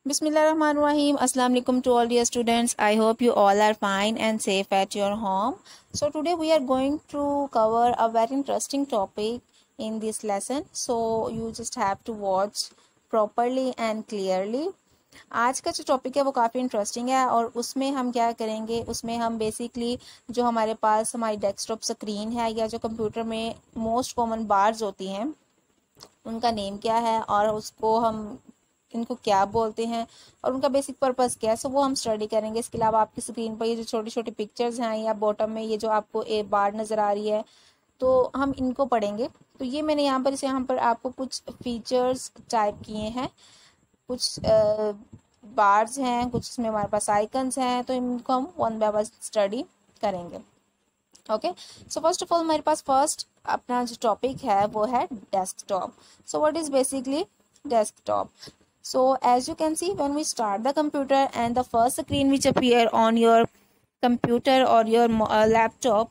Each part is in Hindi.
Bismillahirrahmanirrahim. Assalamu alaikum to all dear students. I hope you all are fine and safe at your home. So today we are going to cover a very interesting topic in this lesson. So you just have to watch properly and clearly. आज का जो टॉपिक है वो काफ़ी इंटरेस्टिंग है और उसमें हम क्या करेंगे, उसमें हम बेसिकली जो हमारे पास हमारी डेस्कटॉप स्क्रीन है या जो कंप्यूटर में मोस्ट कॉमन बार्स होती हैं उनका नेम क्या है और उसको हम इनको क्या बोलते हैं और उनका बेसिक पर्पस क्या है, सो वो हम स्टडी करेंगे। इसके अलावा आपकी स्क्रीन पर ये जो छोटी छोटी पिक्चर्स हैं या बॉटम में ये जो आपको ए बार नज़र आ रही है तो हम इनको पढ़ेंगे। तो ये मैंने यहाँ पर आपको कुछ फीचर्स टाइप किए हैं, कुछ बार्स हैं, कुछ इसमें हमारे पास आइकन्स हैं, तो इनको हम वन बाय वन स्टडी करेंगे। Okay, so first of all हमारे पास फर्स्ट अपना जो टॉपिक है वो है desktop. So what is basically desktop? So as you can see, when we start the computer and the first screen which appear on your computer or your laptop,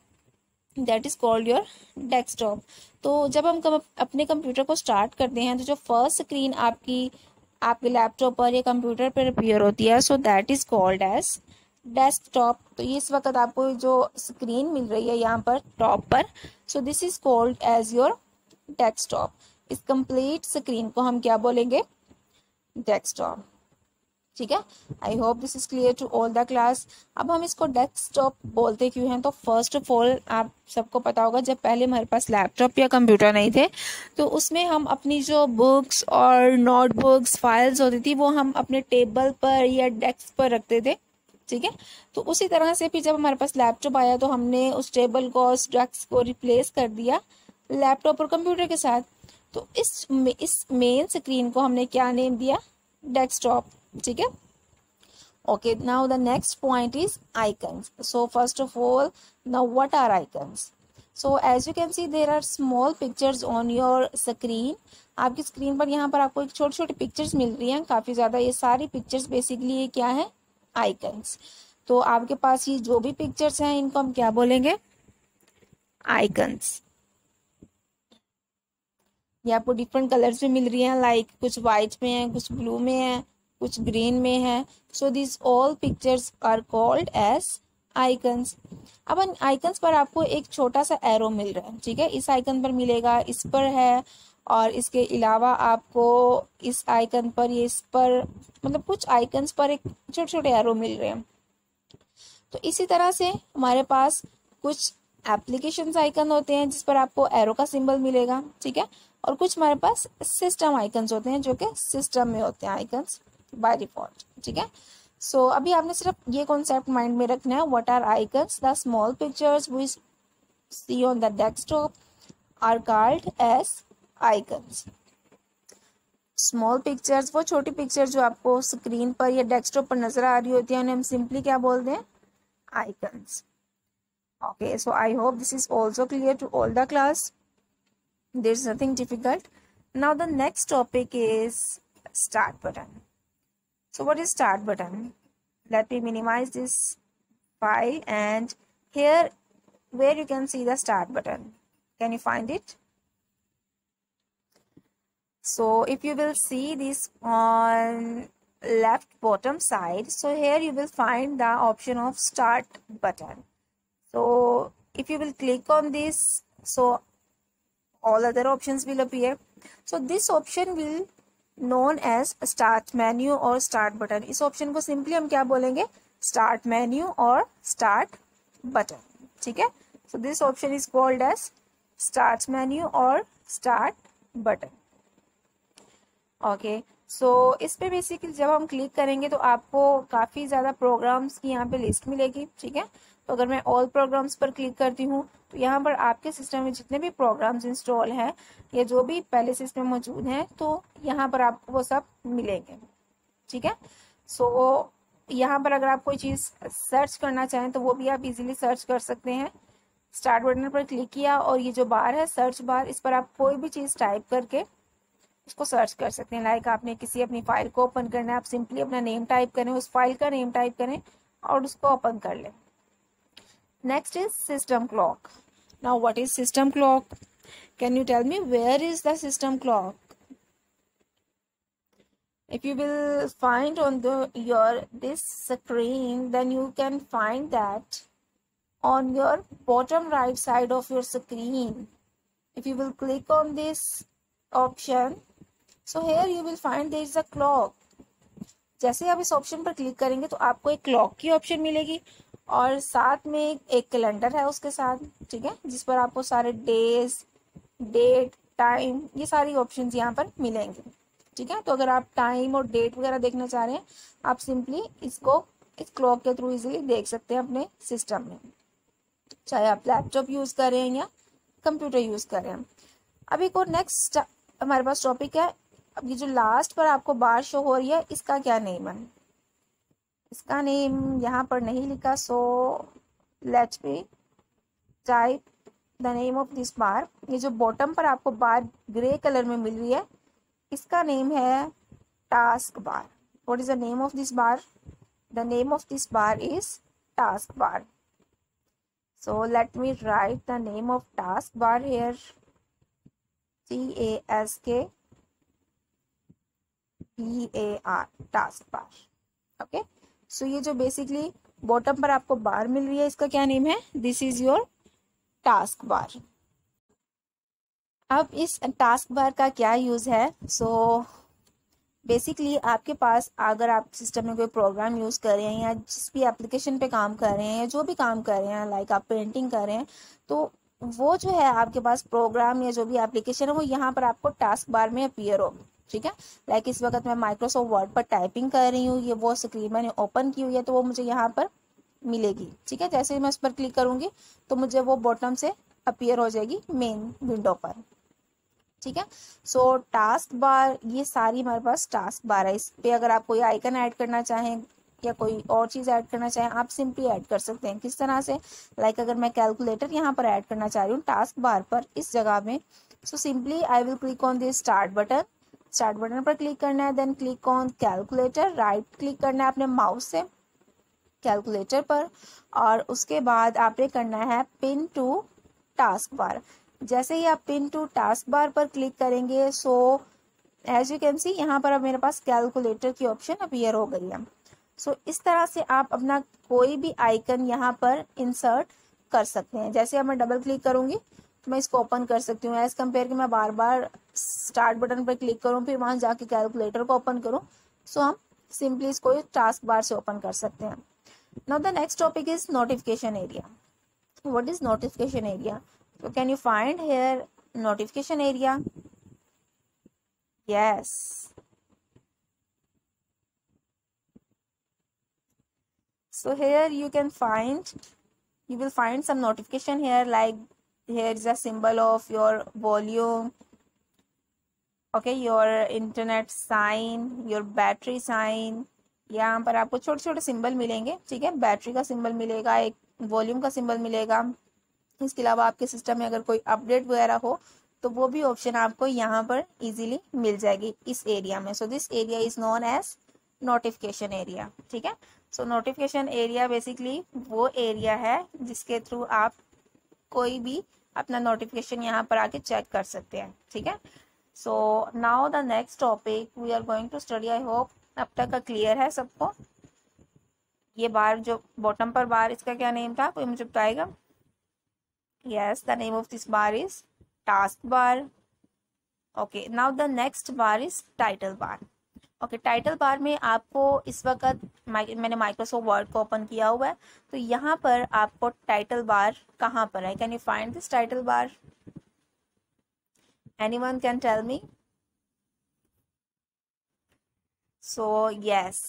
that is called your desktop. तो जब हम अपने कंप्यूटर को स्टार्ट करते हैं तो जो फर्स्ट स्क्रीन आपके लैपटॉप पर या कंप्यूटर पर अपीयर होती है, so that is called as desktop. तो ये इस वक्त आपको जो स्क्रीन मिल रही है यहाँ पर टॉप पर, so this is called as your desktop. इस कंप्लीट स्क्रीन को हम क्या बोलेंगे? डेस्कटॉप। ठीक है, I hope this is clear to all the class. अब हम इसको डेस्कटॉप बोलते क्यों हैं? तो फर्स्ट ऑफ ऑल आप सबको पता होगा जब पहले हमारे पास लैपटॉप या कंप्यूटर नहीं थे तो उसमें हम अपनी जो बुक्स और नोटबुक्स फाइल्स होती थी वो हम अपने टेबल पर या डेस्क पर रखते थे। ठीक है, तो उसी तरह से फिर जब हमारे पास लैपटॉप आया तो हमने उस टेबल को, उस डेस्क को रिप्लेस कर दिया लैपटॉप और कंप्यूटर के साथ। तो इस मेन स्क्रीन को हमने क्या नेम दिया? डेस्कटॉप। ठीक है, okay. Now the next point is icons. So first of all, now what are icons? So as you can see there are small pictures on your screen. आपकी स्क्रीन पर यहाँ पर आपको एक छोटी छोटी पिक्चर्स मिल रही हैं, काफ़ी ज़्यादा। ये सारी पिक्चर्स बेसिकली ये क्या है? आइकन्स। तो आपके पास ये जो भी पिक्चर्स हैं इनको हम क्या बोलेंगे? आइकन्स। ये आपको डिफरेंट कलर्स में मिल रही हैं, लाइक कुछ वाइट में है, कुछ ब्लू में है, कुछ ग्रीन में है। So this all pictures are called as icons. अब इन आइकन्स पर आपको एक छोटा सा एरो मिल रहा है। ठीक है, इस आइकन पर मिलेगा, इस पर है, और इसके अलावा आपको इस आइकन पर, ये इस पर, मतलब कुछ आइकन्स पर एक छोटे छोटे एरो मिल रहे हैं। तो इसी तरह से हमारे पास कुछ एप्लीकेशंस आइकन होते हैं जिस पर आपको एरो का सिंबल मिलेगा। ठीक है, और कुछ हमारे पास सिस्टम आइकन्स होते हैं जो कि सिस्टम में होते हैं आइकन्स बाय डिफॉल्ट। ठीक है, सो अभी आपने सिर्फ ये कॉन्सेप्ट माइंड में रखना है, what are icons? The small pictures we see on the desktop are called as icons. Small pictures, वो छोटी पिक्चर जो आपको स्क्रीन पर या डेस्कटॉप पर नजर आ रही होती है, उन्हें हम सिंपली क्या बोलते हैं? Icons. Okay, so I hope this is also clear to all the class. There's nothing difficult. Now the next topic is start button. So what is start button? Let me minimize this file, and here where you can see the start button. Can you find it? So if you will see this on left bottom side, so here you will find the option of start button. So if you will click on this, so all other options will appear. So this option will known as start menu or start button. इस option को simply हम क्या बोलेंगे? start menu और start button. ठीक है, so this option is called as start menu और start button. ओके, सो इस पे बेसिकली जब हम क्लिक करेंगे तो आपको काफ़ी ज़्यादा प्रोग्राम्स की यहाँ पे लिस्ट मिलेगी। ठीक है, तो अगर मैं ऑल प्रोग्राम्स पर क्लिक करती हूँ तो यहाँ पर आपके सिस्टम में जितने भी प्रोग्राम्स इंस्टॉल हैं या जो भी पहले सिस्टम मौजूद हैं तो यहाँ पर आपको वो सब मिलेंगे। ठीक है, सो यहाँ पर अगर आप कोई चीज़ सर्च करना चाहें तो वो भी आप इजीली सर्च कर सकते हैं। स्टार्ट बटन पर क्लिक किया और ये जो बार है सर्च बार, इस पर आप कोई भी चीज़ टाइप करके उसको सर्च कर सकते हैं। लाइक आपने किसी अपनी फाइल को ओपन करना है, आप सिंपली अपना नेम टाइप करें, उस फाइल का नेम टाइप करें और उसको ओपन कर लें। Next is system clock. Now what is system clock? Can you tell me where is the system clock? If you will find on your this screen, then you can find that on your bottom right side of your screen, if you will click on this option, so here you will find there is a clock. जैसे आप इस ऑप्शन पर क्लिक करेंगे तो आपको एक क्लॉक की ऑप्शन मिलेगी और साथ में एक कैलेंडर है उसके साथ, ठीक है, जिस पर आपको सारे डेज, डेट, टाइम, ये सारी ऑप्शंस यहाँ पर मिलेंगे, ठीक है। तो अगर आप टाइम और डेट वगैरह देखना चाह रहे हैं, आप सिंपली इसको इस क्लॉक के थ्रू इजीली देख सकते हैं अपने सिस्टम में, चाहे आप लैपटॉप यूज कर रहे हैं या कंप्यूटर यूज कर रहे हैं। अब एक और नेक्स्ट हमारे पास टॉपिक है। अब ये जो लास्ट पर आपको बार शो हो रही है, इसका क्या नेम है? इसका नेम यहाँ पर नहीं लिखा, so let's me type the name of this bar. ये जो बॉटम पर आपको बार ग्रे कलर में मिल रही है, इसका नेम है task bar. What is the name of this bar? The name of this bar is task bar. So let me write the name of taskbar here. TASKBAR, taskbar. Okay. So ये जो basically bottom पर आपको बार मिल रही है, इसका क्या नेम है? This is your taskbar. अब इस taskbar का क्या यूज है? So बेसिकली आपके पास अगर आप सिस्टम में कोई प्रोग्राम यूज़ कर रहे हैं या जिस भी एप्लीकेशन पे काम कर रहे हैं या जो भी काम कर रहे हैं, लाइक आप पेंटिंग कर रहे हैं, तो वो जो है आपके पास प्रोग्राम या जो भी एप्लीकेशन है वो यहाँ पर आपको टास्क बार में अपीयर होगी, ठीक है। लाइक इस वक्त मैं माइक्रोसॉफ्ट वर्ड पर टाइपिंग कर रही हूँ, ये वो स्क्रीन मैंने ओपन की हुई है, तो वो मुझे यहाँ पर मिलेगी, ठीक है। जैसे ही मैं उस पर क्लिक करूँगी तो मुझे वो बॉटम से अपीयर हो जाएगी मेन विंडो पर, ठीक है। सो टास्क बार, ये सारी हमारे पास टास्क बार है। इस पे अगर आप कोई आइकन ऐड करना चाहें या कोई और चीज़ ऐड करना चाहें, आप सिंपली ऐड कर सकते हैं। किस तरह से? लाइक अगर मैं कैलकुलेटर यहाँ पर ऐड करना चाह रही हूँ टास्क बार पर इस जगह में, so simply I will click on this start button. Start button पर क्लिक करना है, then click on calculator, right click करना है अपने माउस से कैलकुलेटर पर, और उसके बाद आपने करना है पिन टू टास्क बार। जैसे ही आप पिन टू टास्क बार पर क्लिक करेंगे, so as you can see यहाँ पर अब मेरे पास कैलकुलेटर की ऑप्शन अपीयर हो गई है। सो इस तरह से आप अपना कोई भी आइकन यहाँ पर इंसर्ट कर सकते हैं। जैसे अब मैं डबल क्लिक करूँगी तो मैं इसको ओपन कर सकती हूँ, एज कम्पेयर कि मैं बार बार स्टार्ट बटन पर क्लिक करूँ फिर वहाँ जाके कैलकुलेटर को ओपन करूँ। सो हम सिंपली इसको टास्क बार से ओपन कर सकते हैं। Now the next topic is notification area. What is notification area? So can you find here notification area? Yes. So here you will find some notification here, like here is a symbol of your volume, okay, your internet sign, your battery sign. यहाँ पर आपको छोटे छोटे सिंबल मिलेंगे, ठीक है। बैटरी का सिंबल मिलेगा, एक वॉल्यूम का सिंबल मिलेगा। इसके अलावा आपके सिस्टम में अगर कोई अपडेट वगैरह हो तो वो भी ऑप्शन आपको यहाँ पर इजीली मिल जाएगी इस एरिया में। So this area is known as notification area, ठीक है। सो नोटिफिकेशन एरिया बेसिकली वो एरिया है जिसके थ्रू आप कोई भी अपना नोटिफिकेशन यहाँ पर आके चेक कर सकते हैं, ठीक है। So now the next topic we are going to study. I hope अब तक का क्लियर है सबको। ये बार जो बॉटम पर बार, इसका क्या नेम था, कोई मुझे बताएगा? Yes, the name of this bar is task bar. Okay, now the next bar is title bar. Okay, title bar में आपको इस वक्त मैंने माइक्रोसॉफ्ट वर्ड को ओपन किया हुआ है, तो यहाँ पर आपको टाइटल बार कहाँ पर है? Can you find this title bar? Anyone can tell me? So yes,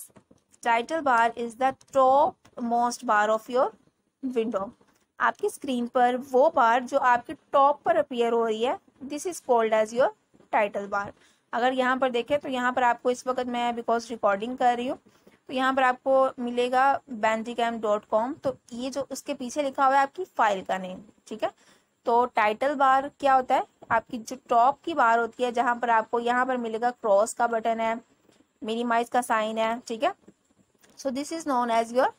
title bar is the top most bar of your window. आपकी स्क्रीन पर वो बार जो आपके टॉप पर अपीयर हो रही है, this is called as your title bar. अगर यहाँ पर देखें तो यहाँ पर आपको इस वक्त मैं बिकॉज रिकॉर्डिंग कर रही हूँ तो यहाँ पर आपको मिलेगा bandicam.com. तो ये जो उसके पीछे लिखा हुआ है आपकी फाइल का नेम, ठीक है. तो टाइटल बार क्या होता है? आपकी जो टॉप की बार होती है जहाँ पर आपको यहाँ पर मिलेगा क्रॉस का बटन है, मिनिमाइज का साइन है, ठीक है. So this is known as your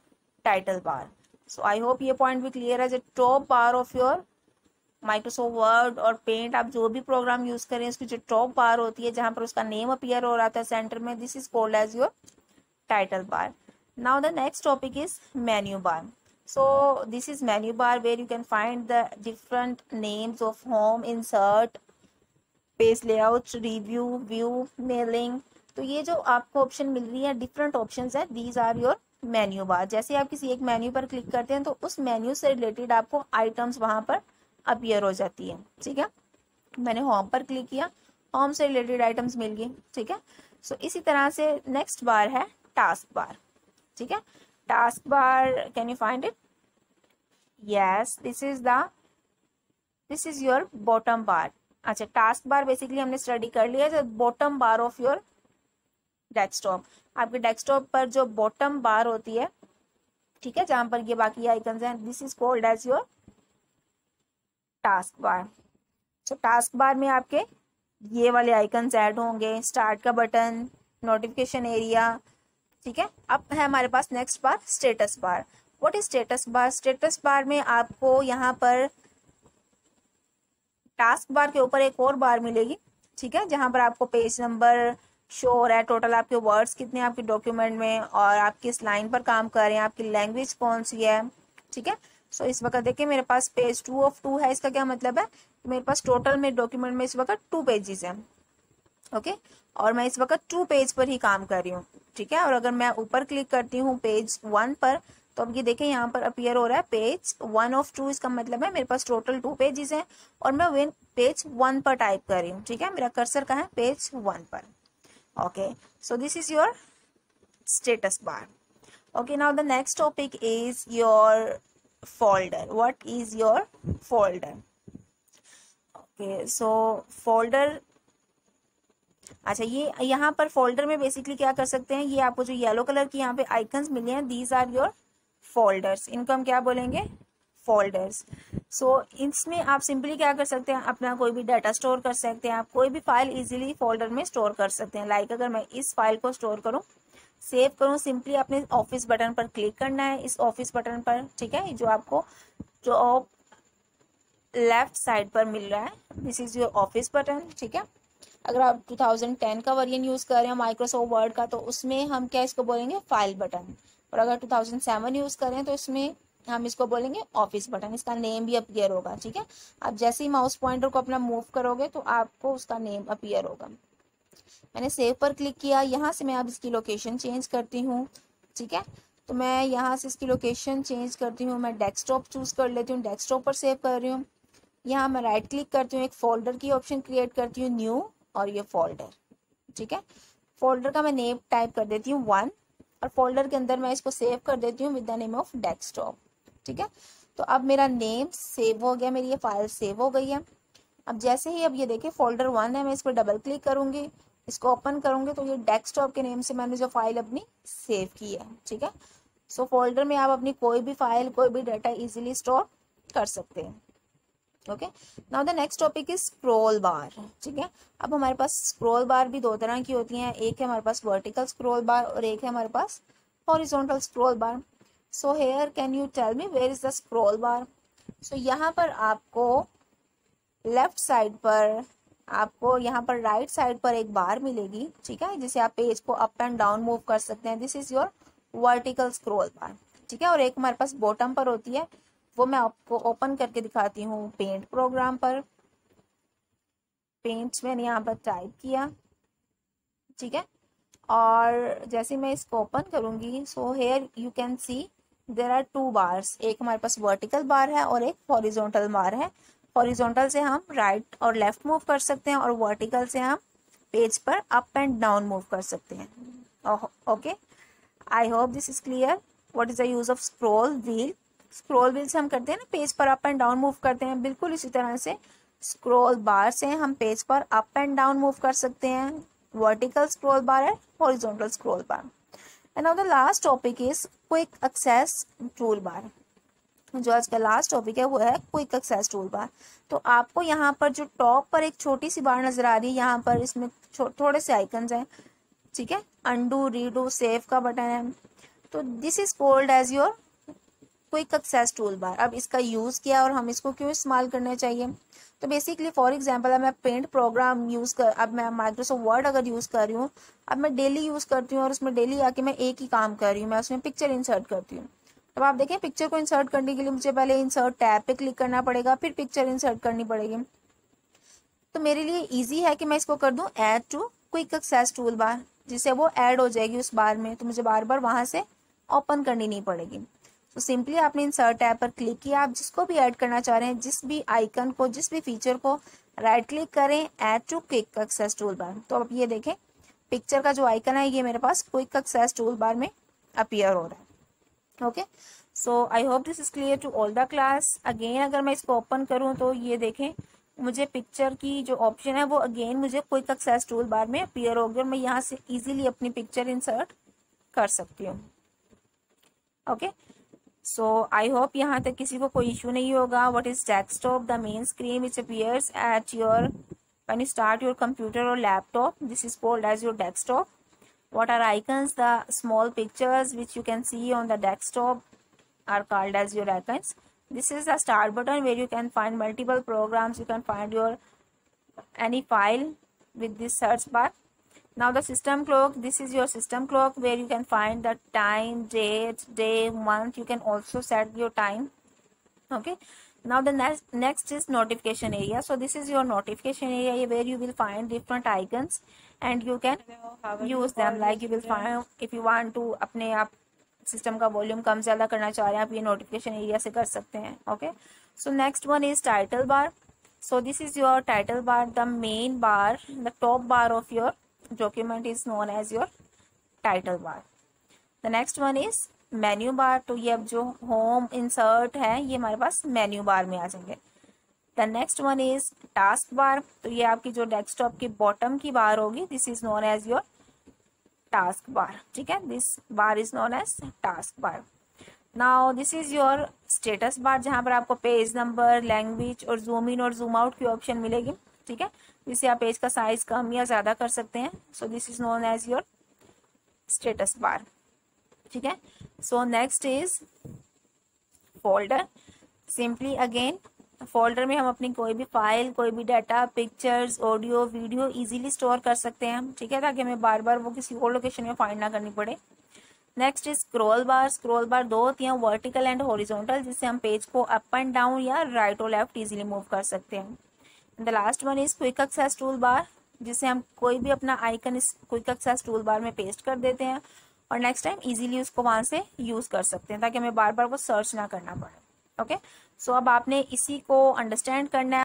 title bar. So I hope ये पॉइंट भी क्लियर है. जो top bar of your Microsoft Word और पेंट, आप जो भी प्रोग्राम यूज करें, उसकी जो टॉप बार होती है जहां पर उसका नेम अपीयर हो रहा था सेंटर में, this is called as your title bar. Now the next topic is menu bar. So this is menu bar where you can find the different names of home, insert, page layout, review, view, mailing. तो ये जो आपको ऑप्शन मिल रही है, डिफरेंट ऑप्शंस है, these are your menu bar. जैसे आप किसी एक मेन्यू पर क्लिक करते हैं तो उस मेन्यू से रिलेटेड आपको आइटम्स वहां पर अपीयर हो जाती है. ठीक है, मैंने होम पर क्लिक किया, होम से रिलेटेड आइटम्स मिल गई. ठीक है, सो इसी तरह से नेक्स्ट बार है टास्क बार. ठीक है, task bar, can you find it? Yes, this is your bottom बार. अच्छा, टास्क बार बेसिकली हमने स्टडी कर लिया है, bottom bar of your desktop. आपके डेस्कटॉप पर जो बॉटम बार होती है, ठीक है, जहां पर ये बाकी आइकन्स हैं, this is called as your task bar. तो टास्क बार में आपके ये वाले आइकन्स ऐड होंगे, स्टार्ट का बटन, नोटिफिकेशन एरिया. ठीक है, अब है हमारे पास next bar status bar. What is status bar? Status bar में आपको यहाँ पर टास्क बार के ऊपर एक और बार मिलेगी. ठीक है, जहां पर आपको पेज नंबर शो हो रहा है, टोटल आपके वर्ड्स कितने हैं आपके डॉक्यूमेंट में, और आप किस लाइन पर काम कर रहे हैं, आपकी लैंग्वेज कौन सी है. ठीक है, सो इस वक्त देखिए मेरे पास पेज 2 ऑफ 2 है. इसका क्या मतलब है? मेरे पास टोटल में डॉक्यूमेंट में इस वक्त 2 पेजेस हैं. ओके, और मैं इस वक्त 2 पेज पर ही काम कर रही हूँ. ठीक है, और अगर मैं ऊपर क्लिक करती हूँ पेज 1 पर, तो अब ये देखें यहाँ पर अपीयर हो रहा है पेज 1 ऑफ 2. इसका मतलब है मेरे पास टोटल 2 पेजेस हैं और मैं पेज 1 पर टाइप कर रही हूँ. ठीक है, मेरा कर्सर कहाँ है? पेज 1 पर. Okay, so this is your status bar. Okay, now the next topic is your folder. What is your folder? Okay, so folder, अच्छा, ये यहाँ पर फोल्डर में बेसिकली क्या कर सकते हैं, ये आपको जो येलो कलर की यहाँ पे आइकन्स मिले हैं, दीज आर योर फोल्डर्स. इनको हम क्या बोलेंगे? फोल्डर्स. सो इसमें आप सिंपली क्या कर सकते हैं, अपना कोई भी डाटा स्टोर कर सकते हैं. आप कोई भी फाइल इजीली फोल्डर में स्टोर कर सकते हैं. लाइक अगर मैं इस फाइल को स्टोर करूँ, सेव करूँ, सिंपली अपने ऑफिस बटन पर क्लिक करना है, इस ऑफिस बटन पर. ठीक है, जो आपको जो लेफ्ट साइड पर मिल रहा है, this is your office button. ठीक है, अगर आप 2010 का वर्जन यूज कर रहे हैं माइक्रोसॉफ्ट वर्ड का, तो उसमें हम क्या इसको बोलेंगे? File button. और अगर 2007 यूज कर रहे हैं तो इसमें हम इसको बोलेंगे ऑफिस बटन. इसका नेम भी अपीयर होगा. ठीक है, आप जैसे ही माउस पॉइंटर को अपना मूव करोगे तो आपको उसका नेम अपीयर होगा. मैंने सेव पर क्लिक किया, यहाँ से मैं अब इसकी लोकेशन चेंज करती हूँ. ठीक है, तो मैं यहाँ से इसकी लोकेशन चेंज करती हूँ, मैं डेस्कटॉप चूज कर लेती हूँ, डेस्कटॉप पर सेव कर रही हूँ. यहाँ मैं राइट क्लिक करती हूँ, एक फोल्डर की ऑप्शन क्रिएट करती हूँ, न्यू, और ये फोल्डर. ठीक है, फोल्डर का मैं नेम टाइप कर देती हूँ 1, और फोल्डर के अंदर मैं इसको सेव कर देती हूँ with the name of desktop. ठीक है, तो अब मेरा नेम सेव हो गया, मेरी ये फाइल सेव हो गई है. अब जैसे ही अब ये देखिए फोल्डर 1 है, मैं इस पर डबल क्लिक करूंगी, इसको ओपन करूंगी, तो ये डेस्कटॉप के नेम से मैंने जो फाइल अपनी सेव की है. ठीक है, सो फोल्डर में आप अपनी कोई भी फाइल, कोई भी डाटा इजीली स्टोर कर सकते हैं. Okay, now the next topic is scroll बार. ठीक है, अब हमारे पास स्क्रॉल बार भी 2 तरह की होती हैं. एक है हमारे पास वर्टिकल स्क्रॉल बार और एक है हमारे पास horizontal scroll bar. So here can you tell me where is the scroll bar? So यहाँ पर आपको लेफ्ट साइड पर, आपको यहाँ पर राइट साइड पर एक बार मिलेगी. ठीक है, जिसे आप पेज को अप एंड डाउन मूव कर सकते हैं. This is your vertical scroll बार. ठीक है, और एक हमारे पास बॉटम पर होती है, वो मैं आपको ओपन करके दिखाती हूँ पेंट प्रोग्राम पर. पेंट मैंने यहाँ पर टाइप किया. ठीक है, और जैसे मैं इसको ओपन करूंगी, so here you can see there are 2 bars. एक हमारे पास वर्टिकल बार है और एक हॉरिजॉन्टल बार है. हॉरिजॉन्टल से हम राइट और लेफ्ट मूव कर सकते हैं, और वर्टिकल से हम पेज पर अप एंड डाउन मूव कर सकते हैं. Okay, I hope this is clear. What is the use of scroll wheel? Scroll wheel से हम करते हैं ना, पेज पर अप एंड डाउन मूव करते हैं, बिल्कुल इसी तरह से स्क्रॉल बार से हम पेज पर अप एंड डाउन मूव कर सकते हैं. वर्टिकल स्क्रॉल बार है, horizontal scroll bar. And now the last topic is quick access tool bar. जो आज का लास्ट टॉपिक है वो है क्विक एक्सेस टूल बार. तो आपको यहाँ पर जो टॉप पर एक छोटी सी बार नजर आ रही है, यहाँ पर इसमें थोड़े से आइकन्स हैं. ठीक है, अंडू, रीडू, सेव का बटन है. तो this is called as your quick access tool bar. अब इसका यूज़ किया और हम इसको क्यों इस्तेमाल करना चाहिए, तो बेसिकली फॉर एग्जांपल अब मैं पेंट प्रोग्राम अब मैं माइक्रोसॉफ्ट वर्ड अगर यूज़ कर रही हूँ, अब मैं डेली यूज़ करती हूँ और उसमें डेली आके मैं एक ही काम कर रही हूँ, मैं उसमें पिक्चर इंसर्ट करती हूँ। अब आप देखें पिक्चर को इंसर्ट करने के लिए मुझे पहले इंसर्ट टैब पे क्लिक करना पड़ेगा, फिर पिक्चर इंसर्ट करनी पड़ेगी। तो मेरे लिए ईजी है कि मैं इसको कर दूँ add to quick access tool bar, जिससे वो ऐड हो जाएगी उस बार में, तो मुझे बार बार वहाँ से ओपन करनी नहीं पड़ेगी। तो सिंपली आपने इंसर्ट टैब पर क्लिक किया, आप जिसको भी ऐड करना चाह रहे हैं, जिस भी आइकन को, जिस भी फीचर को, राइट क्लिक करें, add to quick access tool bar. तो अब ये देखें पिक्चर का जो आइकन है ये मेरे पास क्विक एक्सेस टूल बार में अपीयर हो रहा है। Okay, so I hope this is clear to all the class. Again अगर मैं इसको ओपन करूँ तो ये देखें मुझे पिक्चर की जो ऑप्शन है वो अगेन मुझे क्विक एक्सेस टूल बार में अपीयर हो गया और मैं यहाँ से इजीली अपनी पिक्चर इंसर्ट कर सकती हूँ। ओके, सो आई होप यहाँ तक किसी को कोई इशू नहीं होगा। What is desktop? The main screen which appears at your when you start your computer और laptop, this is called as your desktop. What are icons? The small pictures which you can see on the desktop are called as your icons. This is the start button where you can find multiple programs. You can find your any file with this search bar. Now the system clock, this is your system clock where you can find the time, date, day, month. You can also set your time. Okay, now the next is notification area. So this is your notification area where you will find different icons and you can use them. Like you will find, if you want to अपने आप सिस्टम का वॉल्यूम कम ज़्यादा करना चाह रहे हैं, आप ये नोटिफिकेशन एरिया से कर सकते हैं. Okay, so next one is title bar. So this is your title bar, the main bar, the top bar of your document is known as your title bar. The next one is menu bar. तो ये अब जो होम इंसर्ट है ये हमारे पास मेन्यू बार में आ जाएंगे. The next one is task bar. तो ये आपकी जो डेस्कटॉप की बॉटम की बार होगी, this is known as your task bar. ठीक है, this bar is known as task bar. Now this is your status bar, जहां पर आपको पेज नंबर, लैंग्वेज और जूम इन और जूम आउट की ऑप्शन मिलेगी. ठीक है, जिससे आप पेज का साइज कम या ज्यादा कर सकते हैं. So this is known as your status bar. ठीक है, so next is folder. Simply again folder में हम अपनी कोई भी फाइल, कोई भी data, pictures, audio, video easily store कर सकते हैं. ठीक है, ताकि हमें बार बार वो किसी और लोकेशन में फाइंड ना करनी पड़े. Next is scroll bar. Scroll बार दो होती हैं, वर्टिकल एंड हॉरिजॉन्टल, जिससे हम पेज को अप एंड डाउन या राइट और लेफ्ट इजीली मूव कर सकते हैं. The last one is quick access tool bar, जिससे हम कोई भी अपना आइकन इस क्विक एक्सेस टूल बार में पेस्ट कर देते हैं और नेक्स्ट टाइम इजीली उसको वहां से यूज कर सकते हैं, ताकि हमें बार बार वो सर्च ना करना पड़े. ओके, सो अब आपने इसी को अंडरस्टैंड करना है.